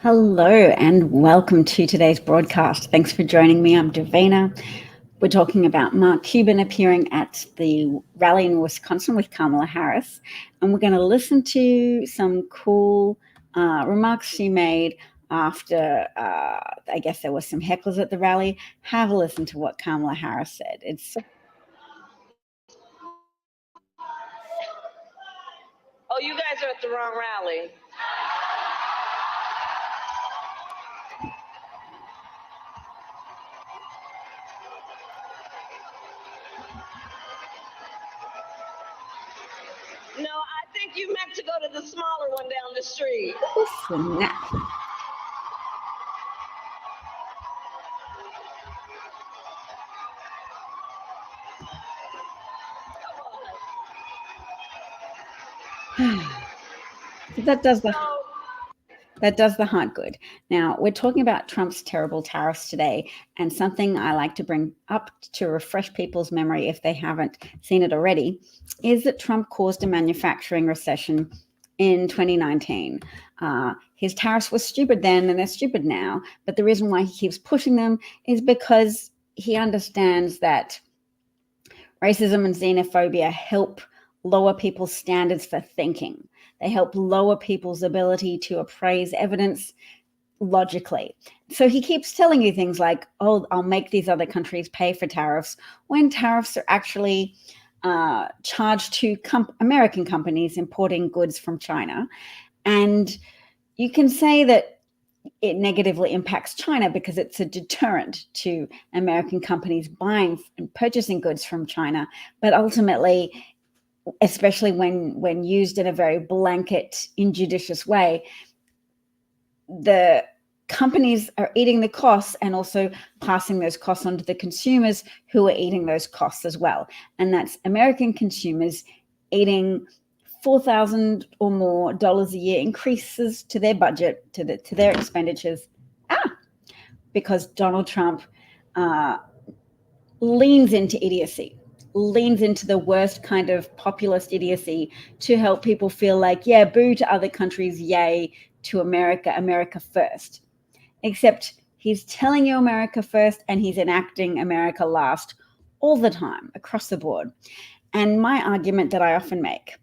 Hello and welcome to today's broadcast. Thanks for joining me. I'm Davina. We're talking about Mark Cuban appearing at the rally in Wisconsin with Kamala Harris, and we're going to listen to some cool remarks she made after, I guess there were some hecklers at the rally. Have a listen to what Kamala Harris said. Oh, you guys are at the wrong rally. No, I think you meant to go to the smaller one down the street. Snap. That does the heart good. Now, we're talking about Trump's terrible tariffs today, and something I like to bring up to refresh people's memory if they haven't seen it already is that Trump caused a manufacturing recession in 2019. His tariffs were stupid then and they're stupid now, but the reason why he keeps pushing them is because he understands that racism and xenophobia help lower people's standards for thinking. They help lower people's ability to appraise evidence logically. So he keeps telling you things like, oh, I'll make these other countries pay for tariffs, when tariffs are actually charged to American companies importing goods from China. And you can say that it negatively impacts China because it's a deterrent to American companies buying and purchasing goods from China. But ultimately, especially when used in a very blanket, injudicious way, the companies are eating the costs and also passing those costs on to the consumers who are eating those costs as well. And that's American consumers eating $4,000 or more a year increases to their budget, to their expenditures, because Donald Trump leans into idiocy, leans into the worst kind of populist idiocy to help people feel like, yeah, boo to other countries, yay to America, America first. Except he's telling you America first and he's enacting America last all the time across the board. And my argument that I often make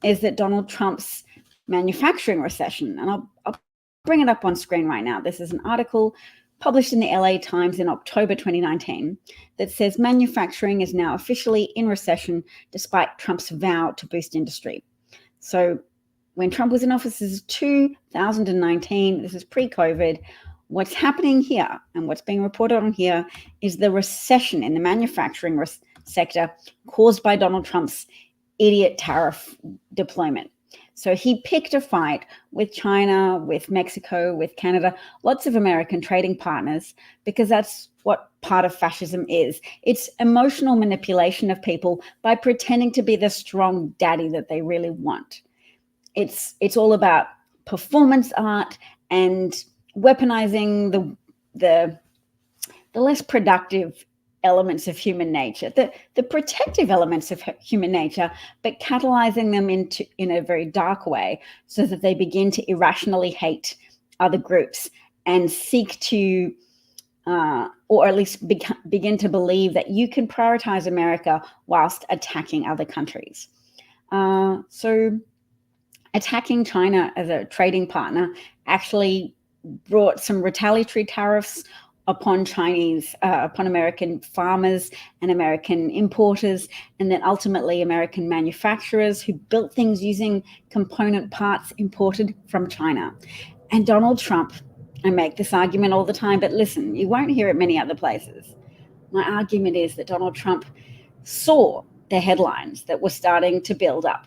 is that Donald Trump's manufacturing recession, and I'll bring it up on screen right now. This is an article published in the LA Times in October 2019 that says manufacturing is now officially in recession despite Trump's vow to boost industry. So when Trump was in office, this is 2019, this is pre-COVID. What's happening here and what's being reported on here is the recession in the manufacturing sector caused by Donald Trump's idiot tariff deployment. So he picked a fight with China, with Mexico, with Canada, lots of American trading partners, because that's what part of fascism is. It's emotional manipulation of people by pretending to be the strong daddy that they really want. It's all about performance art and weaponizing the less productive elements of human nature, the protective elements of human nature, but catalyzing them in a very dark way so that they begin to irrationally hate other groups and seek to, or at least begin to believe that you can prioritize America whilst attacking other countries. So attacking China as a trading partner actually brought some retaliatory tariffs upon American farmers and American importers, and then ultimately American manufacturers who built things using component parts imported from China. And Donald Trump, I make this argument all the time, but listen, you won't hear it many other places. My argument is that Donald Trump saw the headlines that were starting to build up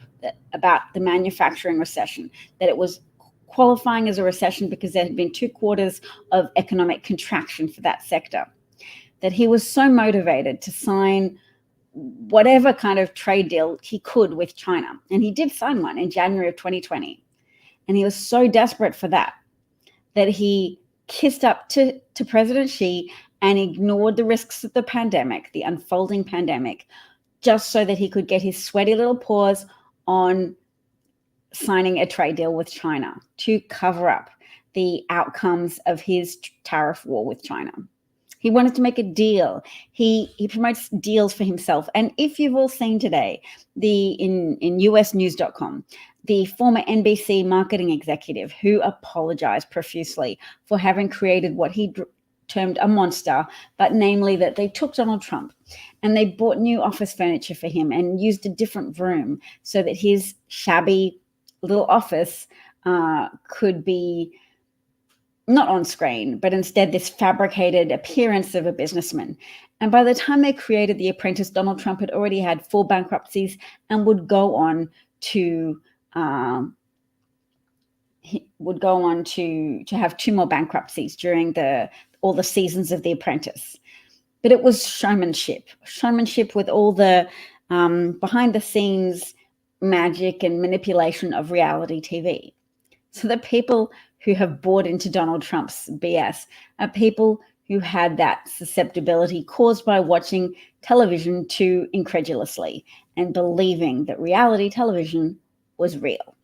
about the manufacturing recession, that it was qualifying as a recession because there had been 2 quarters of economic contraction for that sector, that he was so motivated to sign whatever kind of trade deal he could with China. And he did sign one in January of 2020. And he was so desperate for that he kissed up to President Xi and ignored the risks of the pandemic, the unfolding pandemic, just so that he could get his sweaty little paws on signing a trade deal with China to cover up the outcomes of his tariff war with China. He wanted to make a deal. He promotes deals for himself. And if you've all seen today, in usnews.com, the former NBC marketing executive who apologized profusely for having created what he termed a monster, but namely that they took Donald Trump and they bought new office furniture for him and used a different room so that his shabby little office could be not on screen, but instead this fabricated appearance of a businessman. And by the time they created The Apprentice, Donald Trump had already had 4 bankruptcies and would go on to have 2 more bankruptcies during all the seasons of The Apprentice. But it was showmanship with all the behind the scenes magic and manipulation of reality TV. So the people who have bought into Donald Trump's BS are people who had that susceptibility caused by watching television too incredulously and believing that reality television was real.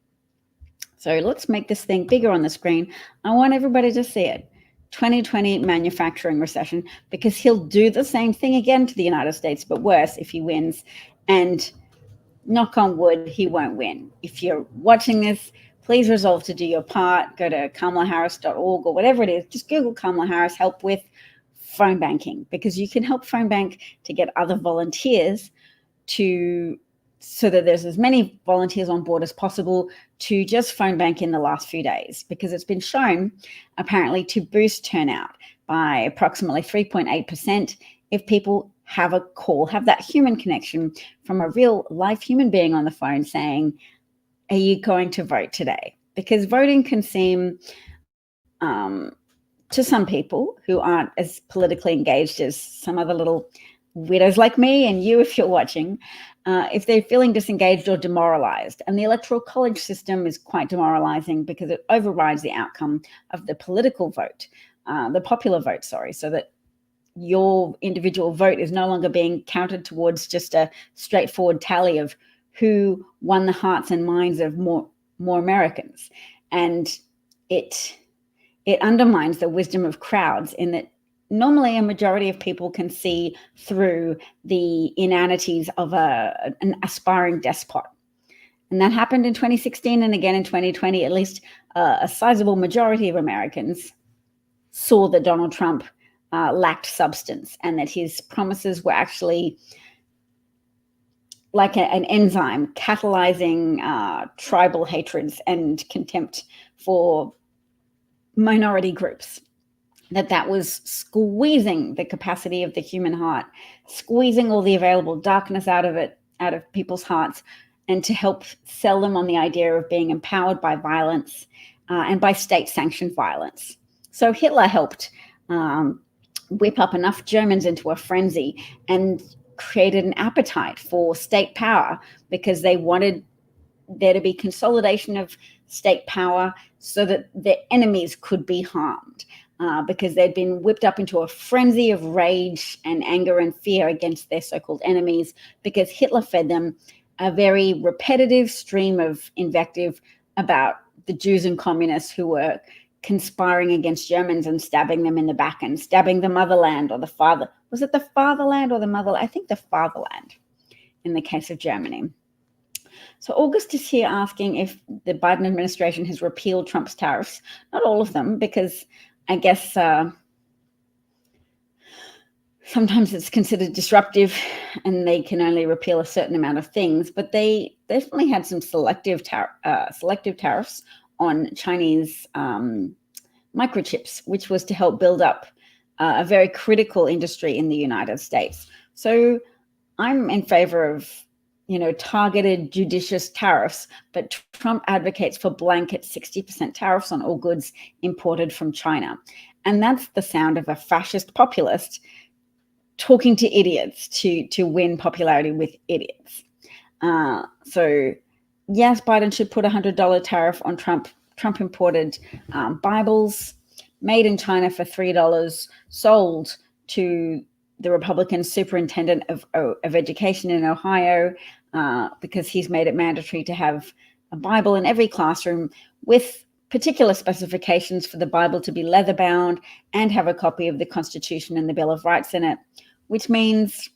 So let's make this thing bigger on the screen. I want everybody to see it. 2020 manufacturing recession, because he'll do the same thing again to the United States, but worse if he wins. And knock on wood, he won't win. If you're watching this, please resolve to do your part. Go to KamalaHarris.org or whatever it is. Just Google Kamala Harris help with phone banking, because you can help phone bank to get other volunteers so that there's as many volunteers on board as possible to just phone bank in the last few days, because it's been shown apparently to boost turnout by approximately 3.8% if people have a call, have that human connection from a real life human being on the phone saying, are you going to vote today? Because voting can seem, to some people who aren't as politically engaged as some other little weirdos like me and you, if you're watching, if they're feeling disengaged or demoralized. And the electoral college system is quite demoralizing because it overrides the outcome of the political vote, the popular vote, so that your individual vote is no longer being counted towards just a straightforward tally of who won the hearts and minds of more Americans. And it undermines the wisdom of crowds in that normally a majority of people can see through the inanities of an aspiring despot. And that happened in 2016 and again in 2020. At least a sizable majority of Americans saw that Donald Trump lacked substance and that his promises were actually like an enzyme catalyzing tribal hatreds and contempt for minority groups. That was squeezing the capacity of the human heart, squeezing all the available darkness out of people's hearts, and to help sell them on the idea of being empowered by violence and by state-sanctioned violence. So Hitler helped whip up enough Germans into a frenzy and created an appetite for state power, because they wanted there to be consolidation of state power so that their enemies could be harmed, because they'd been whipped up into a frenzy of rage and anger and fear against their so-called enemies, because Hitler fed them a very repetitive stream of invective about the Jews and communists who were conspiring against Germans and stabbing them in the back and stabbing the motherland or the father. Was it the fatherland or the motherland? I think the fatherland in the case of Germany. So August is here asking if the Biden administration has repealed Trump's tariffs. Not all of them, because I guess sometimes it's considered disruptive and they can only repeal a certain amount of things, but they definitely had some selective tariffs on Chinese microchips, which was to help build up a very critical industry in the United States. So I'm in favor of, targeted judicious tariffs, but Trump advocates for blanket 60% tariffs on all goods imported from China. And that's the sound of a fascist populist talking to idiots to win popularity with idiots. So yes, Biden should put a $100 tariff on Trump imported Bibles made in China for $3, sold to the Republican superintendent of education in Ohio, because he's made it mandatory to have a Bible in every classroom with particular specifications for the Bible to be leather bound and have a copy of the Constitution and the Bill of Rights in it, which means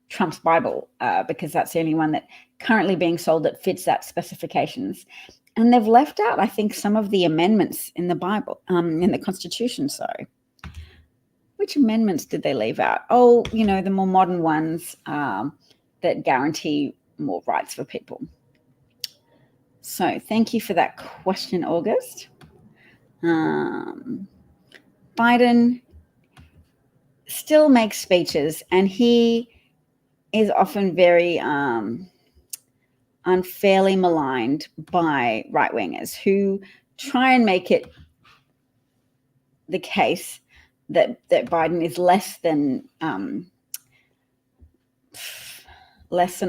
Trump's Bible, because that's the only one that currently being sold that fits that specifications. And they've left out, I think, some of the amendments in the Bible, in the Constitution, sorry. Which amendments did they leave out? Oh, the more modern ones that guarantee more rights for people. So thank you for that question, August. Biden still makes speeches, and he is often very unfairly maligned by right-wingers who try and make it the case that Biden is less than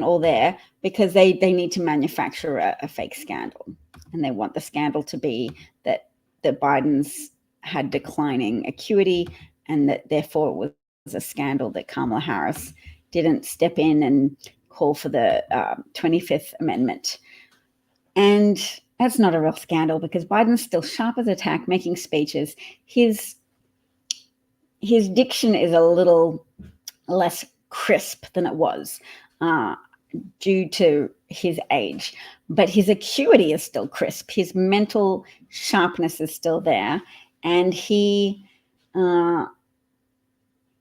all there because they need to manufacture a fake scandal, and they want the scandal to be that Biden's had declining acuity, and that therefore it was a scandal that Kamala Harris didn't step in and call for the 25th Amendment. And that's not a real scandal because Biden's still sharp as a tack, making speeches. His diction is a little less crisp than it was due to his age, but his acuity is still crisp. His mental sharpness is still there, and he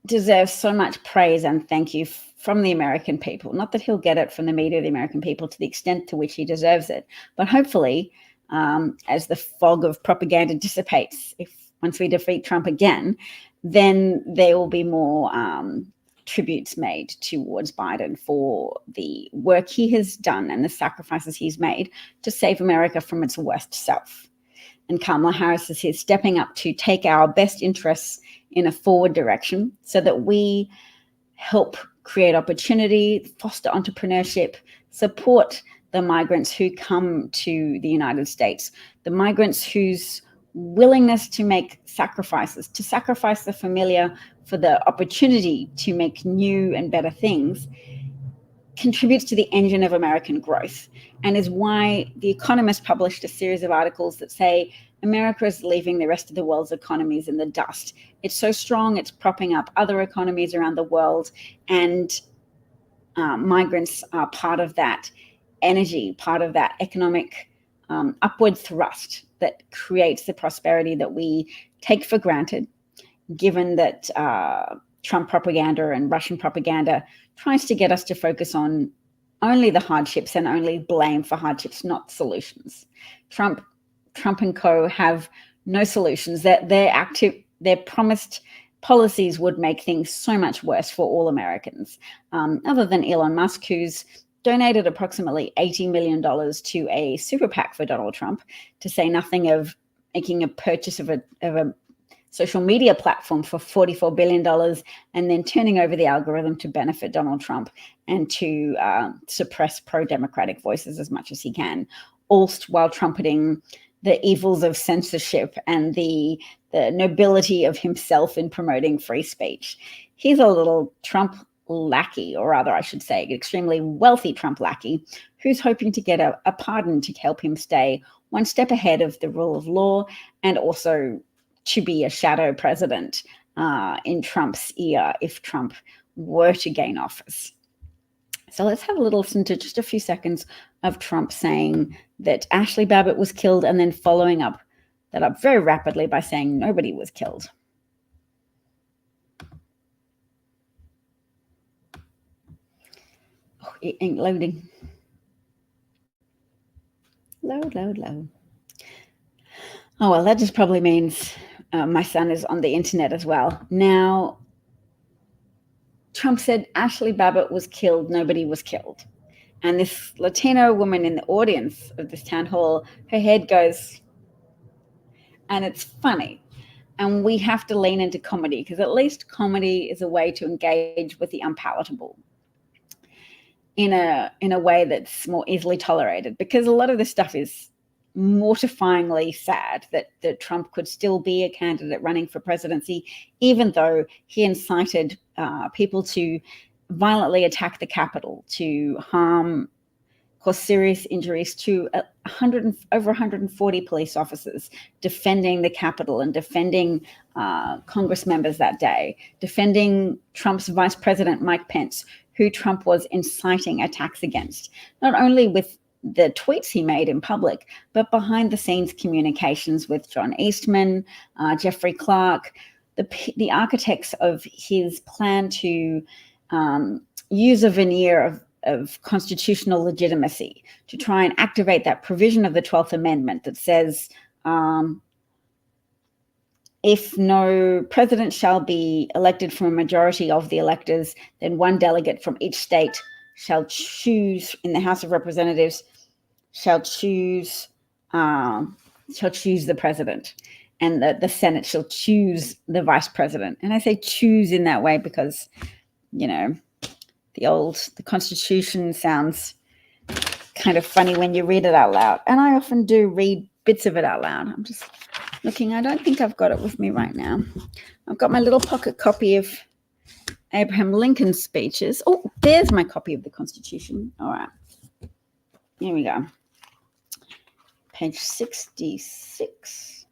deserves so much praise and thank you from the American people. Not that he'll get it from the media of the American people to the extent to which he deserves it, but hopefully as the fog of propaganda dissipates, once we defeat Trump again, then there will be more tributes made towards Biden for the work he has done and the sacrifices he's made to save America from its worst self. And Kamala Harris is here stepping up to take our best interests in a forward direction so that we help create opportunity, foster entrepreneurship, support the migrants who come to the United States, the migrants whose willingness to make sacrifices, to sacrifice the familiar for the opportunity to make new and better things, contributes to the engine of American growth, and is why The Economist published a series of articles that say America is leaving the rest of the world's economies in the dust. It's so strong, it's propping up other economies around the world, and migrants are part of that energy, part of that economic upward thrust that creates the prosperity that we take for granted, given that Trump propaganda and Russian propaganda tries to get us to focus on only the hardships and only blame for hardships, not solutions. Trump and co have no solutions. Their promised policies would make things so much worse for all Americans. Other than Elon Musk, who's donated approximately $80 million to a super PAC for Donald Trump, to say nothing of making a purchase of a social media platform for $44 billion and then turning over the algorithm to benefit Donald Trump and to suppress pro-democratic voices as much as he can, all while trumpeting the evils of censorship and the nobility of himself in promoting free speech. He's a little Trump lackey, or rather I should say extremely wealthy Trump lackey, who's hoping to get a pardon to help him stay one step ahead of the rule of law and also to be a shadow president in Trump's ear if Trump were to gain office. So let's have a little listen to just a few seconds of Trump saying that Ashley Babbitt was killed and then following up very rapidly by saying nobody was killed. Oh, it ain't loading. Load. Oh, well, that just probably means my son is on the internet as well. Now, Trump said Ashley Babbitt was killed, nobody was killed. And this Latino woman in the audience of this town hall, her head goes, and it's funny. And we have to lean into comedy because at least comedy is a way to engage with the unpalatable in a way that's more easily tolerated, because a lot of this stuff is mortifyingly sad that Trump could still be a candidate running for presidency, even though he incited people to violently attack the Capitol, to harm caused serious injuries to over 140 police officers defending the Capitol and defending Congress members that day, defending Trump's Vice President, Mike Pence, who Trump was inciting attacks against, not only with the tweets he made in public, but behind the scenes communications with John Eastman, Jeffrey Clark, the architects of his plan to use a veneer of constitutional legitimacy to try and activate that provision of the 12th Amendment that says, if no president shall be elected from a majority of the electors, then one delegate from each state shall choose in the House of Representatives, shall choose the president, and the Senate shall choose the vice president. And I say choose in that way because, you know, the Constitution sounds kind of funny when you read it out loud. And I often do read bits of it out loud. I'm just looking. I don't think I've got it with me right now. I've got my little pocket copy of Abraham Lincoln's speeches. Oh, there's my copy of the Constitution. All right. Here we go. Page 66.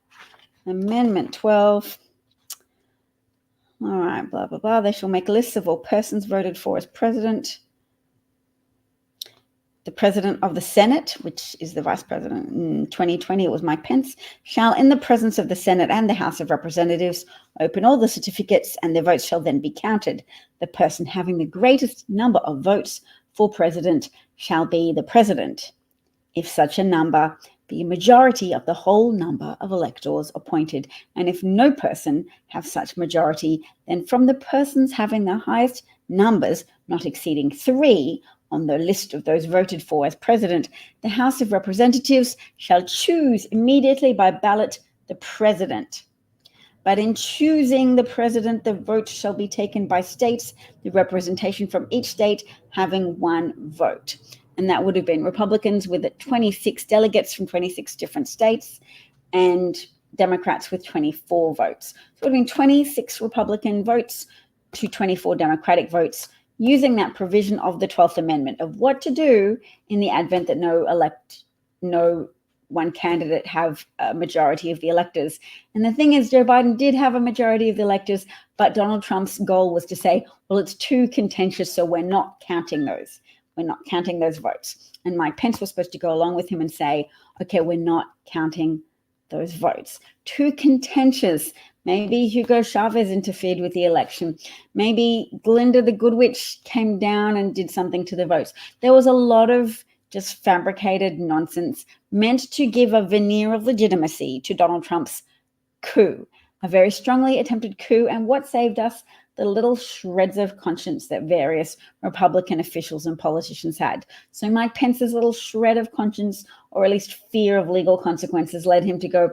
Amendment 12. All right, blah, blah, blah. They shall make lists of all persons voted for as president. The president of the Senate, which is the vice president in 2020, it was Mike Pence, shall, in the presence of the Senate and the House of Representatives, open all the certificates, and their votes shall then be counted. The person having the greatest number of votes for president shall be the president, if such a number be a majority of the whole number of electors appointed, and if no person have such majority, then from the persons having the highest numbers, not exceeding 3, on the list of those voted for as president, the House of Representatives shall choose immediately by ballot the president. But in choosing the president, the vote shall be taken by states, the representation from each state having 1 vote. And that would have been Republicans with 26 delegates from 26 different states and Democrats with 24 votes. So it would have been 26 Republican votes to 24 Democratic votes, using that provision of the 12th Amendment of what to do in the advent that no one candidate have a majority of the electors. And the thing is, Joe Biden did have a majority of the electors, but Donald Trump's goal was to say, well, it's too contentious, so we're not counting those. We're not counting those votes. And Mike Pence was supposed to go along with him and say, okay, we're not counting those votes. Too contentious. Maybe Hugo Chavez interfered with the election. Maybe Glinda the Good Witch came down and did something to the votes. There was a lot of just fabricated nonsense meant to give a veneer of legitimacy to Donald Trump's coup, a very strongly attempted coup. And what saved us? The little shreds of conscience that various Republican officials and politicians had. So Mike Pence's little shred of conscience, or at least fear of legal consequences, led him to go,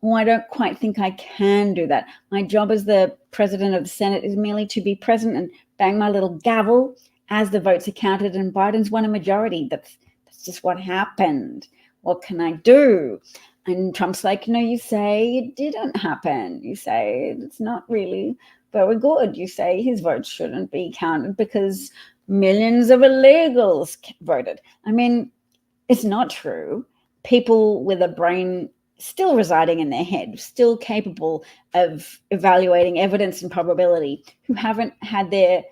oh, I don't quite think I can do that. My job as the president of the Senate is merely to be present and bang my little gavel as the votes are counted, and Biden's won a majority. That's just what happened. What can I do? And Trump's like, no, you say it didn't happen. You say it's not really very good. You say his vote shouldn't be counted because millions of illegals voted. I mean, it's not true. People with a brain still residing in their head, still capable of evaluating evidence and probability, who haven't had their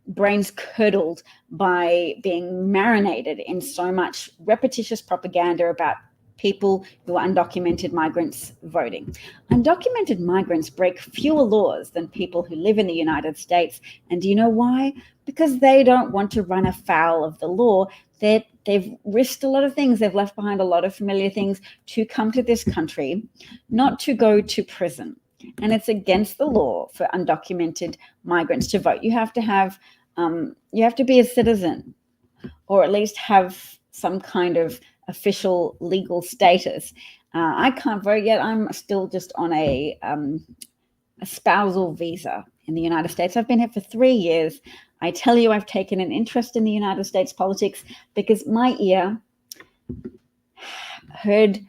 brains curdled by being marinated in so much repetitious propaganda about people who are undocumented migrants voting. Undocumented migrants break fewer laws than people who live in the United States. And do you know why? Because they don't want to run afoul of the law. They've risked a lot of things. They've left behind a lot of familiar things to come to this country, not to go to prison. And it's against the law for undocumented migrants to vote. You have to be a citizen, or at least have some kind of official legal status. I can't vote yet. I'm still just on a spousal visa in the United States. I've been here for 3 years. I tell you, I've taken an interest in the United States politics because my ear heard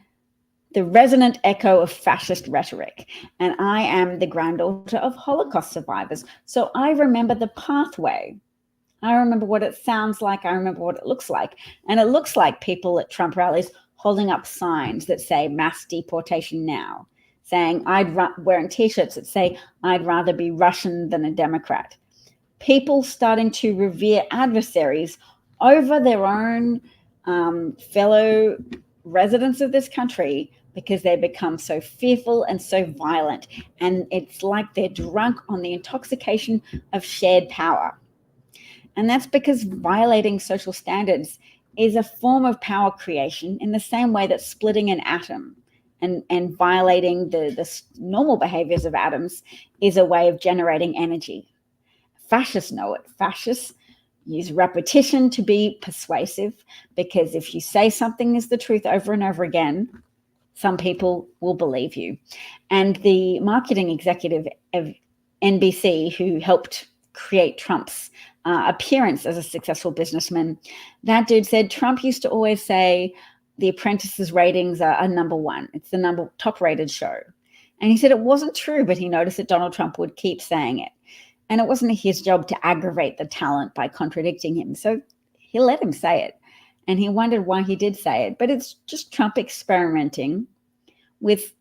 the resonant echo of fascist rhetoric. And I am the granddaughter of Holocaust survivors. So I remember the pathway I remember what it sounds like. I remember what it looks like. And it looks like people at Trump rallies holding up signs that say mass deportation now, saying wearing T-shirts that say I'd rather be Russian than a Democrat. People starting to revere adversaries over their own fellow residents of this country because they become so fearful and so violent. And it's like they're drunk on the intoxication of shared power. And that's because violating social standards is a form of power creation in the same way that splitting an atom and violating the normal behaviors of atoms is a way of generating energy. Fascists know it. Fascists use repetition to be persuasive, because if you say something is the truth over and over again, some people will believe you. And the marketing executive of NBC, who helped create Trump's appearance as a successful businessman, that dude said Trump used to always say The Apprentice's ratings are number one. It's the top rated show. And he said it wasn't true, but he noticed that Donald Trump would keep saying it. And it wasn't his job to aggravate the talent by contradicting him. So he let him say it. And he wondered why he did say it. But it's just Trump experimenting with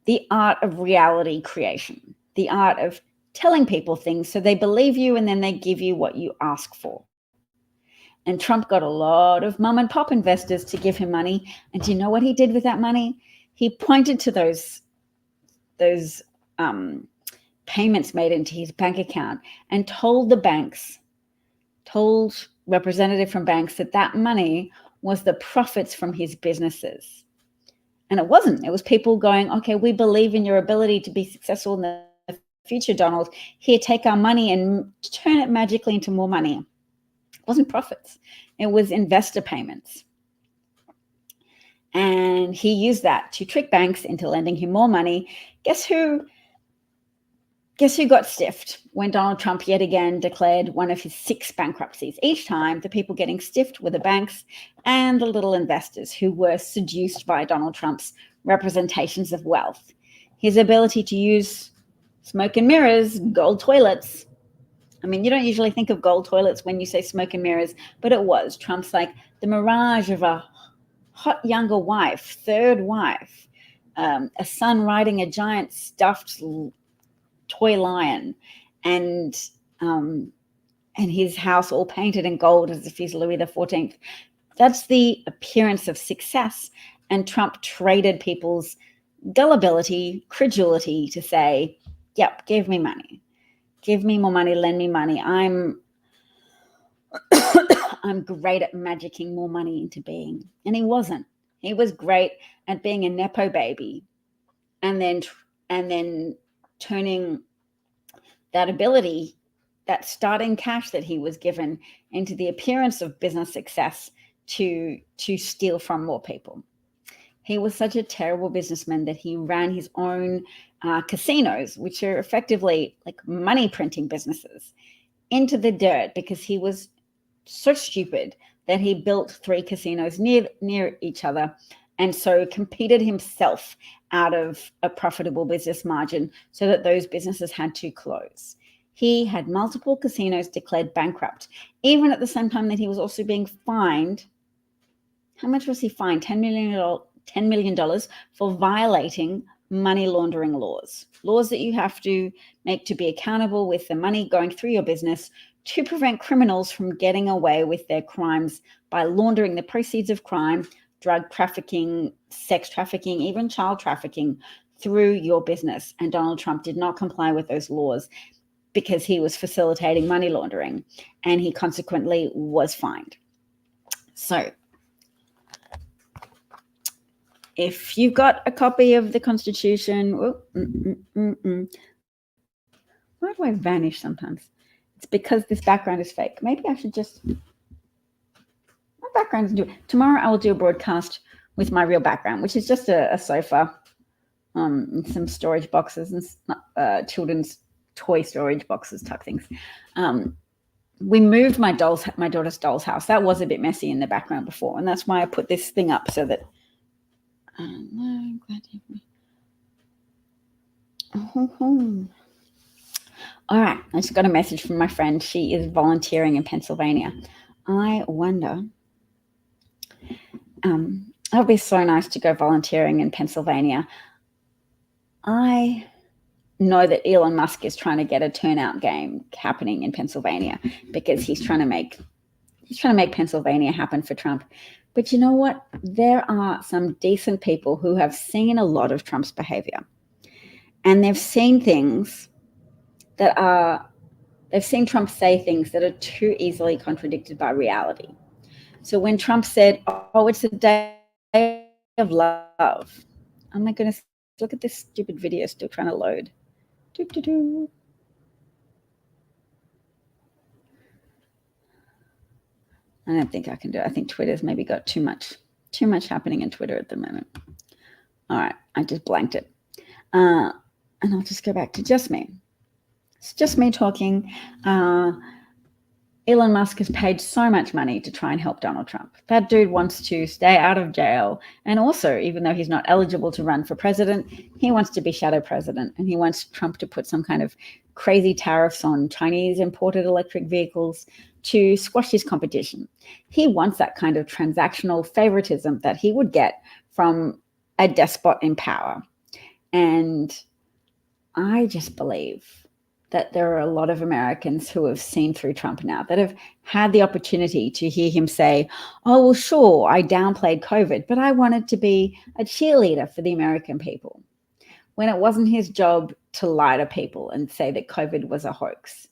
the art of reality creation, the art of telling people things so they believe you and then they give you what you ask for. And Trump got a lot of mom and pop investors to give him money. And do you know what he did with that money? He pointed to those payments made into his bank account and told representative from banks that money was the profits from his businesses. And it wasn't. It was people going, okay, we believe in your ability to be successful in the future, Donald. Here, take our money and turn it magically into more money. It wasn't profits. It was investor payments. And he used that to trick banks into lending him more money. Guess who got stiffed when Donald Trump yet again declared one of his 6 bankruptcies? Each time, the people getting stiffed were the banks and the little investors who were seduced by Donald Trump's representations of wealth. His ability to use smoke and mirrors, gold toilets. I mean, you don't usually think of gold toilets when you say smoke and mirrors, but it was. Trump's like the mirage of a hot younger wife, third wife, a son riding a giant stuffed toy lion, and his house all painted in gold as if he's Louis XIV. That's the appearance of success. And Trump traded people's gullibility, credulity to say, yep, give me money. Give me more money, lend me money. I'm great at magicking more money into being. And he wasn't. He was great at being a Nepo baby and then turning that ability, that starting cash that he was given, into the appearance of business success to steal from more people. He was such a terrible businessman that he ran his own casinos, which are effectively like money printing businesses, into the dirt because he was so stupid that he built 3 casinos near each other and so competed himself out of a profitable business margin so that those businesses had to close. He had multiple casinos declared bankrupt, even at the same time that he was also being fined. How much was he fined? $10 million for violating money laundering laws that you have to make to be accountable with the money going through your business to prevent criminals from getting away with their crimes by laundering the proceeds of crime, drug trafficking, sex trafficking, even child trafficking through your business. And Donald Trump did not comply with those laws because he was facilitating money laundering, and he consequently was fined. So if you've got a copy of the Constitution, why do I vanish sometimes? It's because this background is fake. Maybe I should just, my background is tomorrow I will do a broadcast with my real background, which is just a sofa, and some storage boxes and children's toy storage boxes type things. We moved my daughter's doll's house. That was a bit messy in the background before, and that's why I put this thing up so that. I'm glad you. All right, I just got a message from my friend. She is volunteering in Pennsylvania. I wonder, it would be so nice to go volunteering in Pennsylvania. I know that Elon Musk is trying to get a turnout game happening in Pennsylvania because he's trying to make Pennsylvania happen for Trump. But you know what? There are some decent people who have seen a lot of Trump's behavior, and they've seen Trump say things that are too easily contradicted by reality. So when Trump said, "Oh, it's a day of love," oh my goodness, look at this stupid video still trying to load. Doo-doo-doo. I don't think I can do it. I think Twitter's maybe got too much happening in Twitter at the moment. All right, I just blanked it. And I'll just go back to just me. It's just me talking. Elon Musk has paid so much money to try and help Donald Trump. That dude wants to stay out of jail. And also, even though he's not eligible to run for president, he wants to be shadow president. And he wants Trump to put some kind of crazy tariffs on Chinese imported electric vehicles to squash his competition. He wants that kind of transactional favoritism that he would get from a despot in power. And I just believe that there are a lot of Americans who have seen through Trump now, that have had the opportunity to hear him say, "Oh, well, sure, I downplayed COVID, but I wanted to be a cheerleader for the American people," when it wasn't his job to lie to people and say that COVID was a hoax.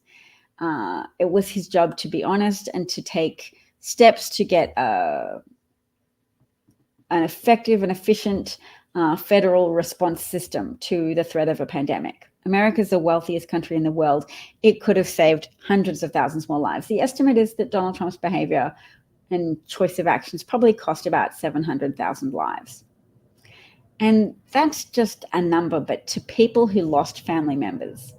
It was his job to be honest and to take steps to get an effective and efficient federal response system to the threat of a pandemic. America's the wealthiest country in the world. It could have saved hundreds of thousands more lives. The estimate is that Donald Trump's behavior and choice of actions probably cost about 700,000 lives. And that's just a number, but to people who lost family members,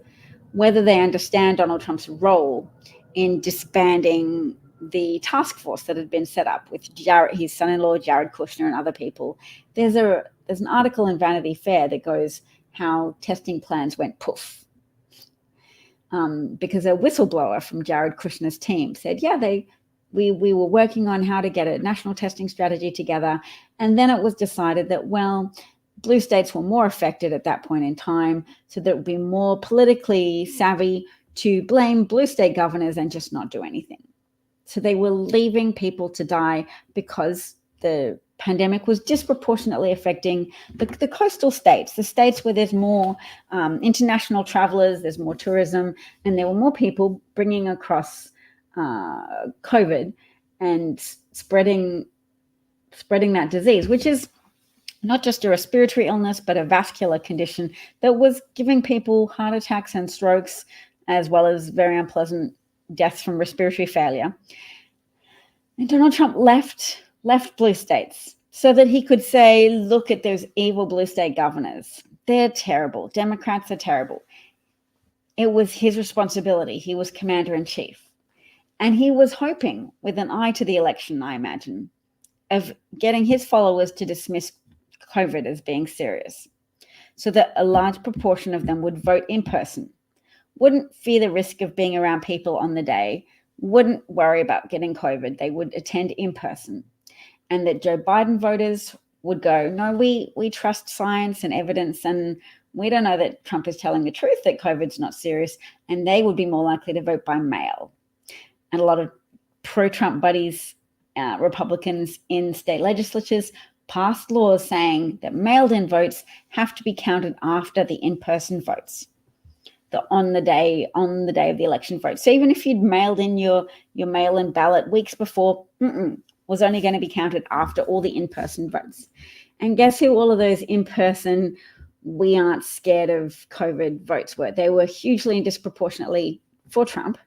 whether they understand Donald Trump's role in disbanding the task force that had been set up with his son-in-law, Jared Kushner, and other people, there's an article in Vanity Fair that goes how testing plans went poof. Because a whistleblower from Jared Kushner's team said, yeah, we were working on how to get a national testing strategy together. And then it was decided that, well, blue states were more affected at that point in time, so that it would be more politically savvy to blame blue state governors and just not do anything. So they were leaving people to die because the pandemic was disproportionately affecting the coastal states, the states where there's more international travelers, there's more tourism, and there were more people bringing across COVID and spreading that disease, which is not just a respiratory illness, but a vascular condition that was giving people heart attacks and strokes, as well as very unpleasant deaths from respiratory failure. And Donald Trump left blue states so that he could say, look at those evil blue state governors. They're terrible. Democrats are terrible. It was his responsibility. He was commander in chief. And he was hoping, with an eye to the election, I imagine, of getting his followers to dismiss COVID as being serious, so that a large proportion of them would vote in person, wouldn't fear the risk of being around people on the day, wouldn't worry about getting COVID. They would attend in person. And that Joe Biden voters would go, no, we trust science and evidence, and we don't know that Trump is telling the truth, that COVID's not serious, and they would be more likely to vote by mail. And a lot of pro-Trump buddies, Republicans in state legislatures, passed laws saying that mailed-in votes have to be counted after the in-person votes, on the day of the election vote. So even if you'd mailed in your mail-in ballot weeks before, was only going to be counted after all the in-person votes. And guess who all of those in-person, we aren't scared of COVID votes were? They were hugely and disproportionately for Trump,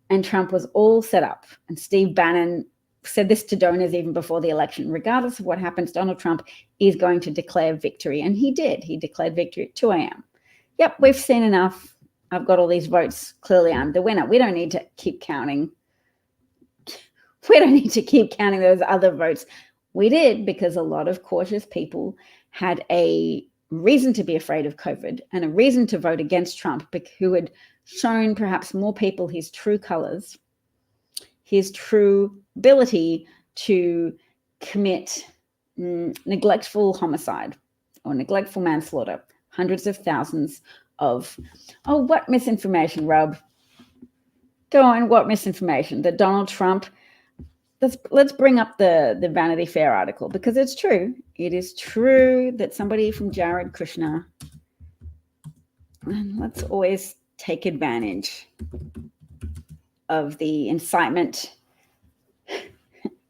and Trump was all set up. And Steve Bannon said this to donors even before the election: regardless of what happens, Donald Trump is going to declare victory. And he did. He declared victory at 2 a.m. Yep, we've seen enough. I've got all these votes. Clearly, I'm the winner. We don't need to keep counting. We don't need to keep counting those other votes. We did, because a lot of cautious people had a reason to be afraid of COVID and a reason to vote against Trump, who had shown perhaps more people his true colors, his true ability to commit neglectful homicide or neglectful manslaughter, hundreds of thousands of, oh, what misinformation, Rob? Go on, what misinformation? That Donald Trump, let's bring up the Vanity Fair article, because it's true. It is true that somebody from Jared Kushner, and let's always take advantage of the incitement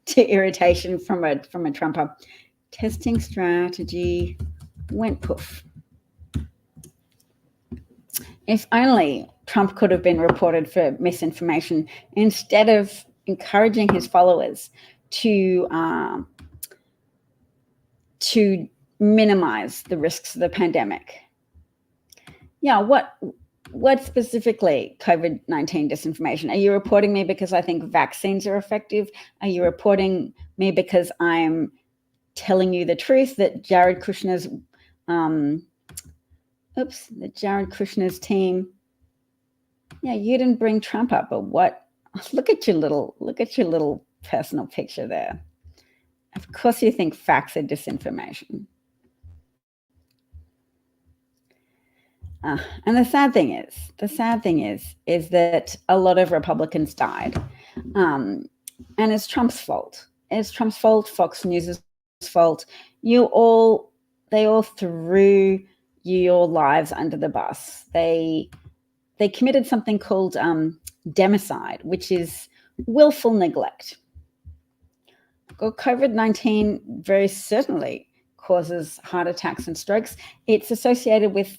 to irritation from a Trumper. Testing strategy went poof. If only Trump could have been reported for misinformation instead of encouraging his followers to minimize the risks of the pandemic. Yeah, what specifically COVID-19 disinformation? Are you reporting me because I think vaccines are effective? Are you reporting me because I'm telling you the truth that Jared Kushner's team? Yeah, you didn't bring Trump up, but what? Look at your little personal picture there. Of course you think facts are disinformation. And the sad thing is that a lot of Republicans died. And it's Trump's fault. It's Trump's fault, Fox News' fault. They all threw your lives under the bus. They committed something called democide, which is willful neglect. Well, COVID-19 very certainly causes heart attacks and strokes. It's associated with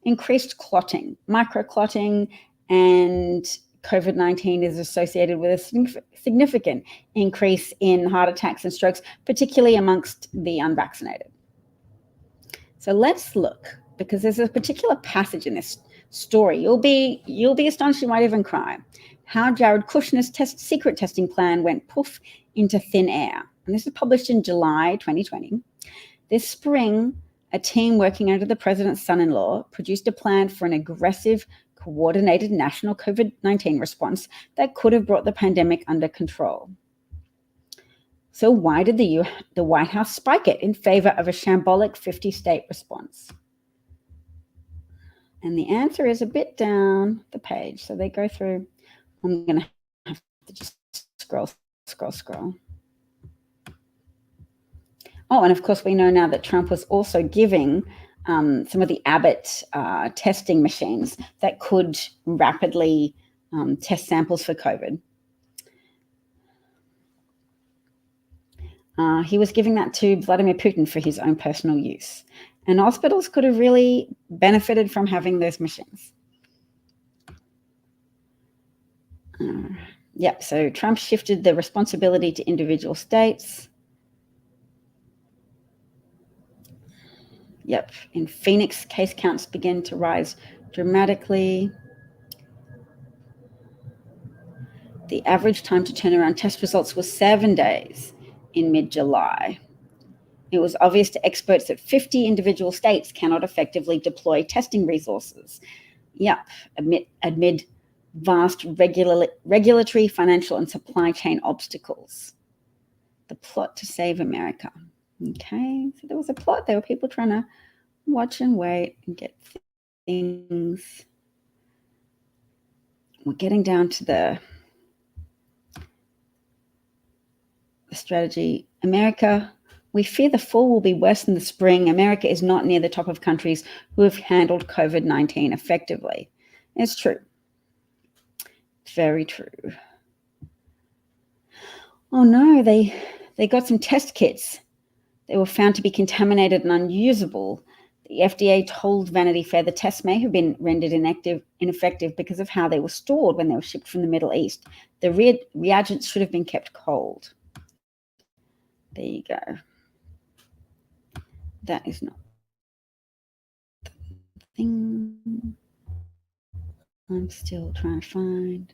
increased clotting, microclotting, and COVID-19 is associated with a significant increase in heart attacks and strokes, particularly amongst the unvaccinated. So let's look, because there's a particular passage in this story. You'll be astonished, you might even cry. How Jared Kushner's secret testing plan went poof into thin air. And this is published in July 2020. This spring, a team working under the president's son-in-law produced a plan for an aggressive, coordinated national COVID-19 response that could have brought the pandemic under control. So why did the White House spike it in favor of a shambolic 50-state response? And the answer is a bit down the page. So they go through. I'm going to have to just scroll. Oh, and of course, we know now that Trump was also giving some of the Abbott testing machines that could rapidly test samples for COVID. He was giving that to Vladimir Putin for his own personal use. And hospitals could have really benefited from having those machines. So Trump shifted the responsibility to individual states. In Phoenix, case counts began to rise dramatically. The average time to turn around test results was 7 days in mid-July. It was obvious to experts that 50 individual states cannot effectively deploy testing resources. Amid vast regulatory, financial, and supply chain obstacles. The plot to save America. Okay, so there was a plot. There were people trying to watch and wait and get things. We're getting down to the strategy. America, we fear the fall will be worse than the spring. America is not near the top of countries who have handled COVID-19 effectively. It's true. Very true. Oh no, they got some test kits. They were found to be contaminated and unusable. The FDA told Vanity Fair the tests may have been rendered ineffective because of how they were stored when they were shipped from the Middle East. The reagents should have been kept cold. There you go. That is not the thing. I'm still trying to find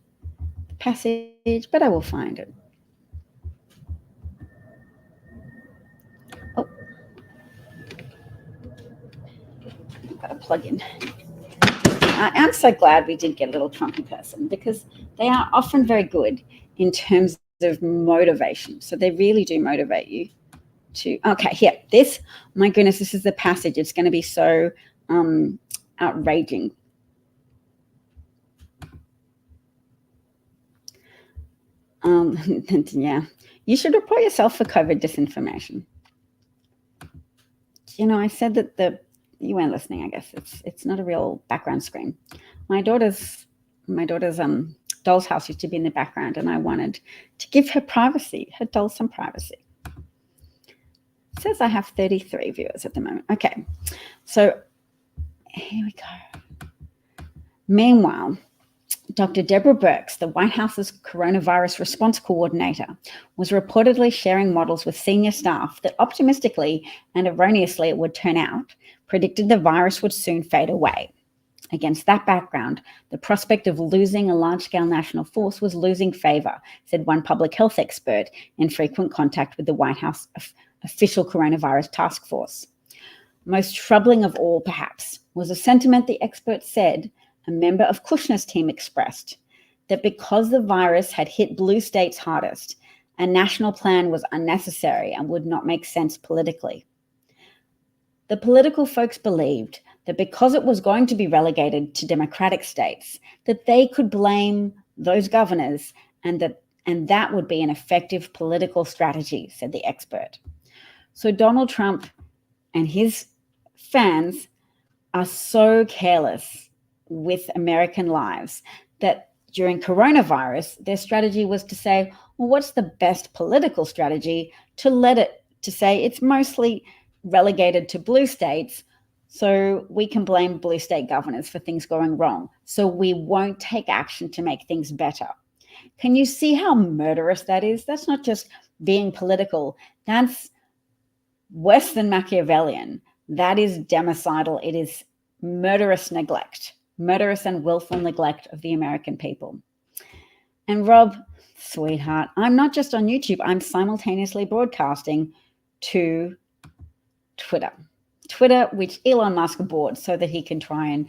the passage, but I will find it. Oh. got to plug in. I'm so glad we did get a little Trumpy person, because they are often very good in terms of motivation. So they really do motivate you to, okay, here, this, my goodness, this is the passage. It's going to be so outraging. Yeah, you should report yourself for COVID disinformation. You know, I said that you weren't listening, I guess. It's not a real background screen. My daughter's doll's house used to be in the background, and I wanted to give her privacy, her doll some privacy. It says I have 33 viewers at the moment. Okay, so here we go. Meanwhile, Dr. Deborah Birx, the White House's coronavirus response coordinator, was reportedly sharing models with senior staff that optimistically and erroneously it would turn out predicted the virus would soon fade away. Against that background, the prospect of losing a large-scale national force was losing favor, said one public health expert in frequent contact with the White House official coronavirus task force. Most troubling of all, perhaps, was a sentiment the expert said a member of Kushner's team expressed, that because the virus had hit blue states hardest, a national plan was unnecessary and would not make sense politically. The political folks believed that because it was going to be relegated to Democratic states, that they could blame those governors and that would be an effective political strategy, said the expert. So Donald Trump and his fans are so careless with American lives that during coronavirus, their strategy was to say, well, what's the best political strategy to say it's mostly relegated to blue states, so we can blame blue state governors for things going wrong. So we won't take action to make things better. Can you see how murderous that is? That's not just being political. That's worse than Machiavellian. That is democidal. It is murderous neglect, murderous and willful neglect of the American people. And Rob, sweetheart, I'm not just on YouTube. I'm simultaneously broadcasting to Twitter, which Elon Musk bought so that he can try and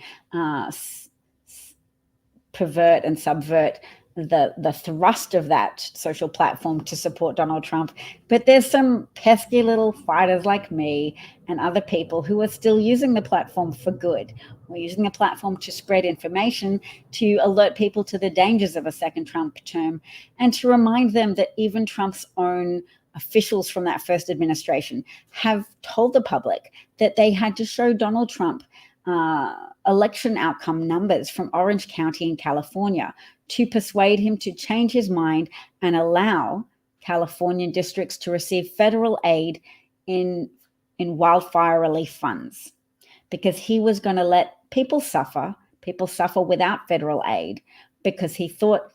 pervert and subvert the thrust of that social platform to support Donald Trump. But there's some pesky little fighters like me and other people who are still using the platform for good. We're using the platform to spread information, to alert people to the dangers of a second Trump term, and to remind them that even Trump's own officials from that first administration have told the public that they had to show Donald Trump election outcome numbers from Orange County in California to persuade him to change his mind and allow Californian districts to receive federal aid in wildfire relief funds, because he was going to let people suffer without federal aid, because he thought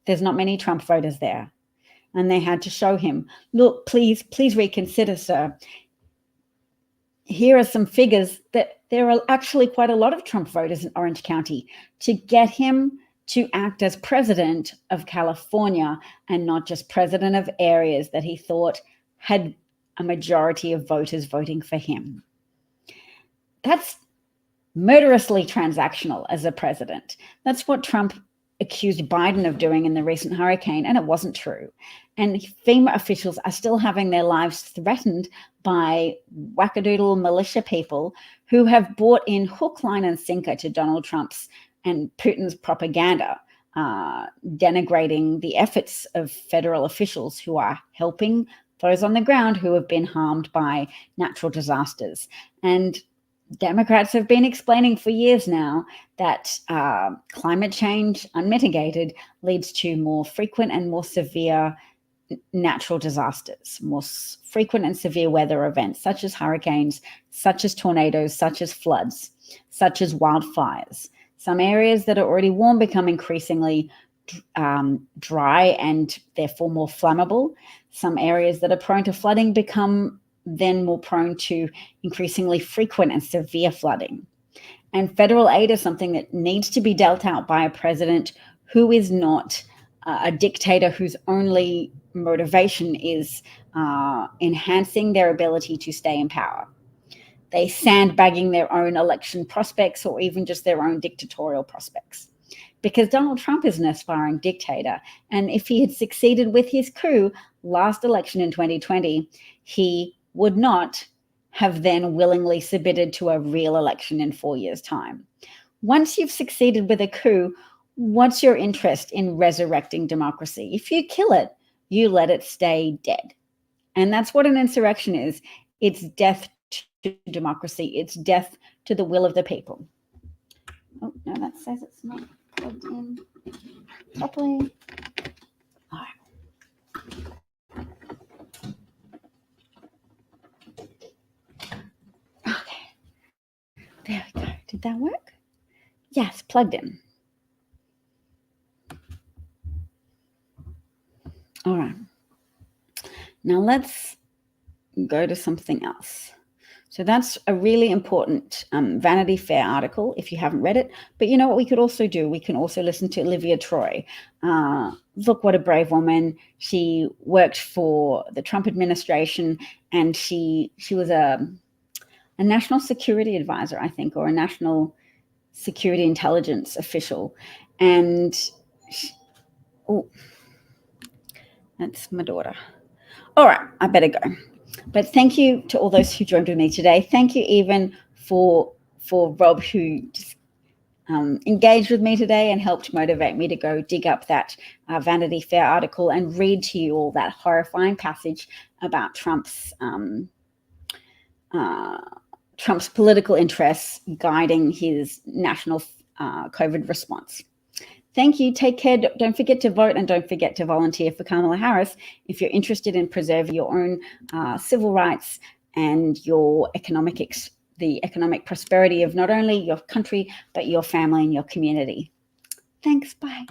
there's not many Trump voters there. And they had to show him, look, please reconsider, sir. Here are some figures that there are actually quite a lot of Trump voters in Orange County, to get him to act as president of California and not just president of areas that he thought had a majority of voters voting for him. That's murderously transactional as a president. That's what Trump accused Biden of doing in the recent hurricane, and it wasn't true. And FEMA officials are still having their lives threatened by wackadoodle militia people who have bought in hook, line, and sinker to Donald Trump's and Putin's propaganda, denigrating the efforts of federal officials who are helping those on the ground who have been harmed by natural disasters. And Democrats have been explaining for years now that climate change, unmitigated, leads to more frequent and more severe natural disasters, more frequent and severe weather events, such as hurricanes, such as tornadoes, such as floods, such as wildfires. Some areas that are already warm become increasingly dry and therefore more flammable. Some areas that are prone to flooding become then more prone to increasingly frequent and severe flooding. And federal aid is something that needs to be dealt out by a president who is not a dictator whose only motivation is enhancing their ability to stay in power. they sandbagging their own election prospects or even just their own dictatorial prospects. Because Donald Trump is an aspiring dictator. And if he had succeeded with his coup last election in 2020, he would not have then willingly submitted to a real election in 4 years' time. Once you've succeeded with a coup, what's your interest in resurrecting democracy? If you kill it, you let it stay dead. And that's what an insurrection is. It's death to democracy. It's death to the will of the people. Oh, no, that says it's not plugged in properly. All right. Okay. There we go. Did that work? Yes, plugged in. All right. Now let's go to something else. So that's a really important Vanity Fair article if you haven't read it. But you know what we could also do? We can also listen to Olivia Troy. Look, what a brave woman. She worked for the Trump administration, and she was a national security advisor, I think, or a national security intelligence official. And oh, that's my daughter. All right, I better go. But thank you to all those who joined with me today. Thank you even for Rob, who just engaged with me today and helped motivate me to go dig up that Vanity Fair article and read to you all that horrifying passage about Trump's political interests guiding his national COVID response. Thank you. Take care. Don't forget to vote and don't forget to volunteer for Kamala Harris if you're interested in preserving your own civil rights and the economic prosperity of not only your country, but your family and your community. Thanks. Bye.